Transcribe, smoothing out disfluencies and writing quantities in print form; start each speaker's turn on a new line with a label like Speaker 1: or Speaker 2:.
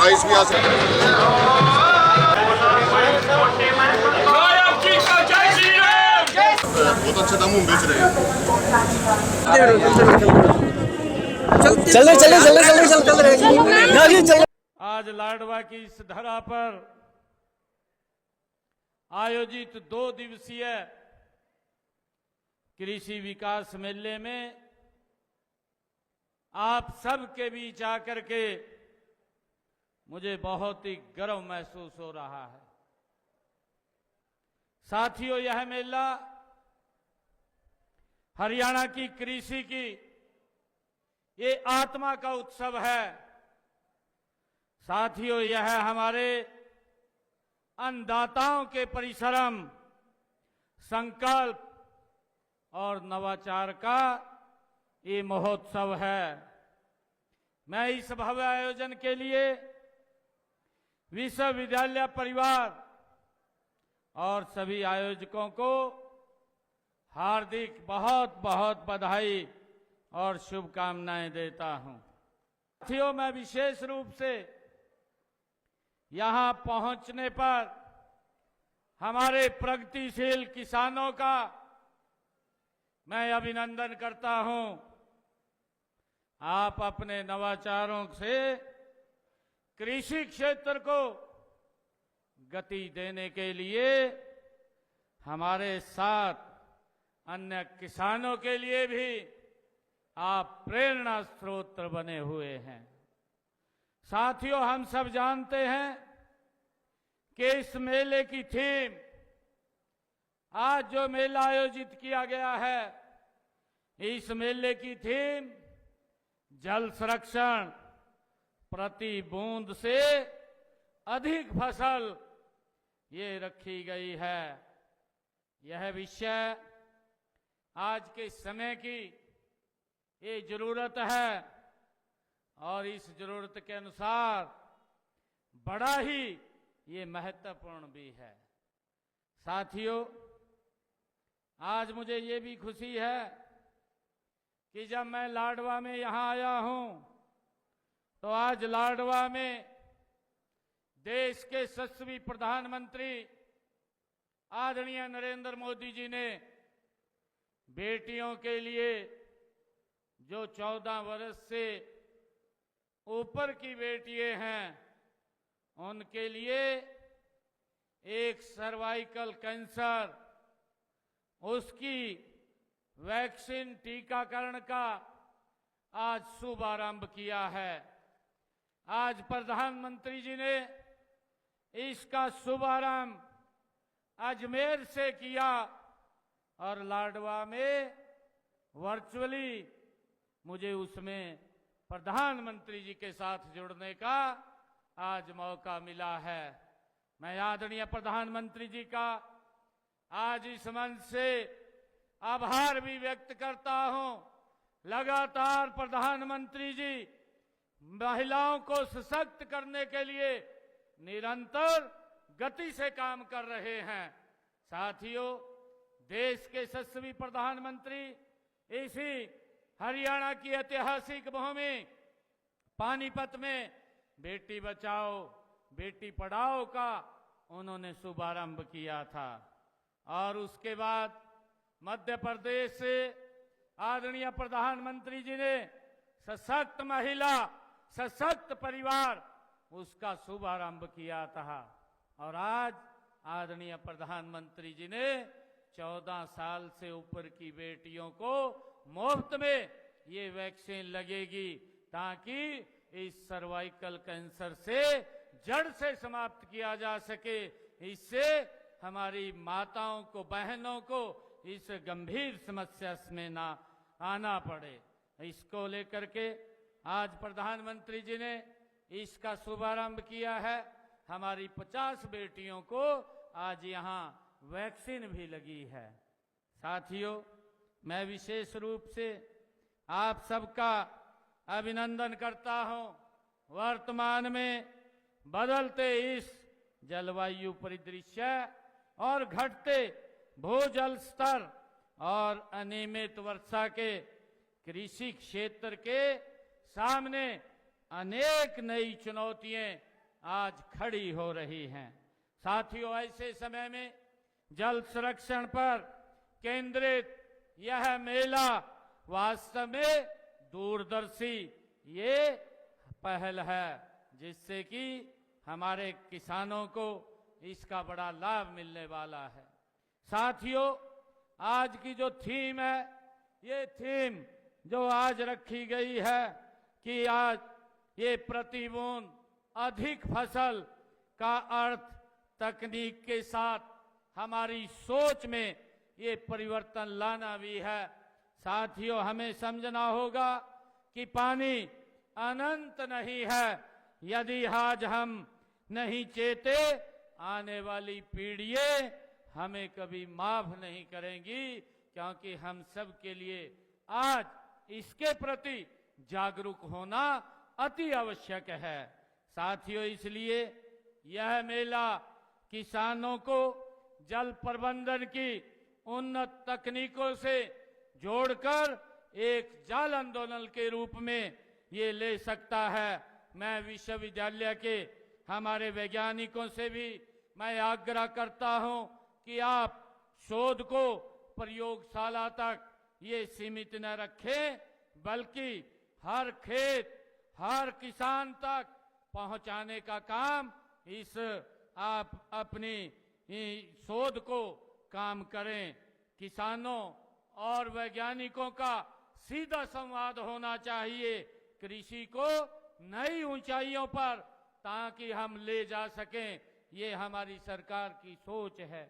Speaker 1: Ice भी आ सकते बहुत अच्छे दामों में बेच रहे हैं।
Speaker 2: आज लाडवा की इस धरा पर आयोजित 2 दिवसीय कृषि विकास मेले में आप सब के बीच आकर के मुझे बहुत ही गर्व महसूस हो रहा है। साथियों, यह मेला हरियाणा की कृषि की ये आत्मा का उत्सव है। साथियों, यह हमारे अन्नदाताओं के परिश्रम, संकल्प और नवाचार का ये महोत्सव है। मैं इस भव्य आयोजन के लिए विश्वविद्यालय परिवार और सभी आयोजकों को हार्दिक बहुत बहुत बधाई और शुभकामनाएं देता हूं। साथियों, मैं विशेष रूप से यहां पहुंचने पर हमारे प्रगतिशील किसानों का मैं अभिनंदन करता हूं। आप अपने नवाचारों से कृषि क्षेत्र को गति देने के लिए हमारे साथ अन्य किसानों के लिए भी आप प्रेरणा स्रोत बने हुए हैं। साथियों, हम सब जानते हैं कि इस मेले की थीम, आज जो मेला आयोजित किया गया है, इस मेले की थीम जल संरक्षण, प्रति बूंद से अधिक फसल, ये रखी गई है। यह विषय आज के समय की ये जरूरत है और इस जरूरत के अनुसार बड़ा ही ये महत्वपूर्ण भी है। साथियों, आज मुझे ये भी खुशी है कि जब मैं लाडवा में यहाँ आया हूँ तो आज लाडवा में देश के यशस्वी प्रधानमंत्री आदरणीय नरेंद्र मोदी जी ने बेटियों के लिए जो 14 वर्ष से ऊपर की बेटियां हैं उनके लिए एक सर्वाइकल कैंसर, उसकी वैक्सीन टीकाकरण का आज शुभारंभ किया है। आज प्रधानमंत्री जी ने इसका शुभारंभ अजमेर से किया और लाडवा में वर्चुअली मुझे उसमें प्रधानमंत्री जी के साथ जुड़ने का आज मौका मिला है। मैं आदरणीय प्रधानमंत्री जी का आज इस मंच से आभार भी व्यक्त करता हूं। लगातार प्रधानमंत्री जी महिलाओं को सशक्त करने के लिए निरंतर गति से काम कर रहे हैं। साथियों, देश के यशस्वी प्रधानमंत्री इसी हरियाणा की ऐतिहासिक भूमि पानीपत में बेटी बचाओ बेटी पढ़ाओ का उन्होंने शुभारंभ किया था और उसके बाद मध्य प्रदेश से आदरणीय प्रधानमंत्री जी ने सशक्त महिला, सशक्त परिवार, उसका शुभारंभ किया था और आज आदरणीय प्रधानमंत्री जी ने 14 साल से ऊपर की बेटियों को मुफ्त में ये वैक्सीन लगेगी ताकि इस सर्वाइकल कैंसर से जड़ से समाप्त किया जा सके। इससे हमारी माताओं को, बहनों को इस गंभीर समस्या में ना आना पड़े। इसको लेकर के आज प्रधानमंत्री जी ने इसका शुभारंभ किया है। हमारी 50 बेटियों को आज यहाँ वैक्सीन भी लगी है। साथियों, मैं विशेष रूप से आप सबका अभिनंदन करता हूं। वर्तमान में बदलते इस जलवायु परिदृश्य और घटते भूजल स्तर और अनियमित वर्षा के कृषि क्षेत्र के सामने अनेक नई चुनौतियां आज खड़ी हो रही हैं। साथियों, ऐसे समय में जल संरक्षण पर केंद्रित यह मेला वास्तव में दूरदर्शी ये पहल है, जिससे कि हमारे किसानों को इसका बड़ा लाभ मिलने वाला है। साथियों, आज की जो थीम है, ये थीम जो आज रखी गई है कि आज ये प्रति बूंद अधिक फसल का अर्थ तकनीक के साथ हमारी सोच में ये परिवर्तन लाना भी है। साथियों, हमें समझना होगा कि पानी अनंत नहीं है। यदि आज हम नहीं चेते, आने वाली पीढ़ियां हमें कभी माफ नहीं करेंगी, क्योंकि हम सब के लिए आज इसके प्रति जागरूक होना अति आवश्यक है। साथियों, इसलिए यह मेला किसानों को जल प्रबंधन की उन्नत तकनीकों से जोड़कर एक जल आंदोलन के रूप में ये ले सकता है। मैं विश्वविद्यालय के हमारे वैज्ञानिकों से भी मैं आग्रह करता हूं कि आप शोध को प्रयोगशाला तक ये सीमित न रखें, बल्कि हर खेत, हर किसान तक पहुंचाने का काम इस आप अपनी शोध को काम करें। किसानों और वैज्ञानिकों का सीधा संवाद होना चाहिए कृषि को नई ऊंचाइयों पर, ताकि हम ले जा सकें। ये हमारी सरकार की सोच है।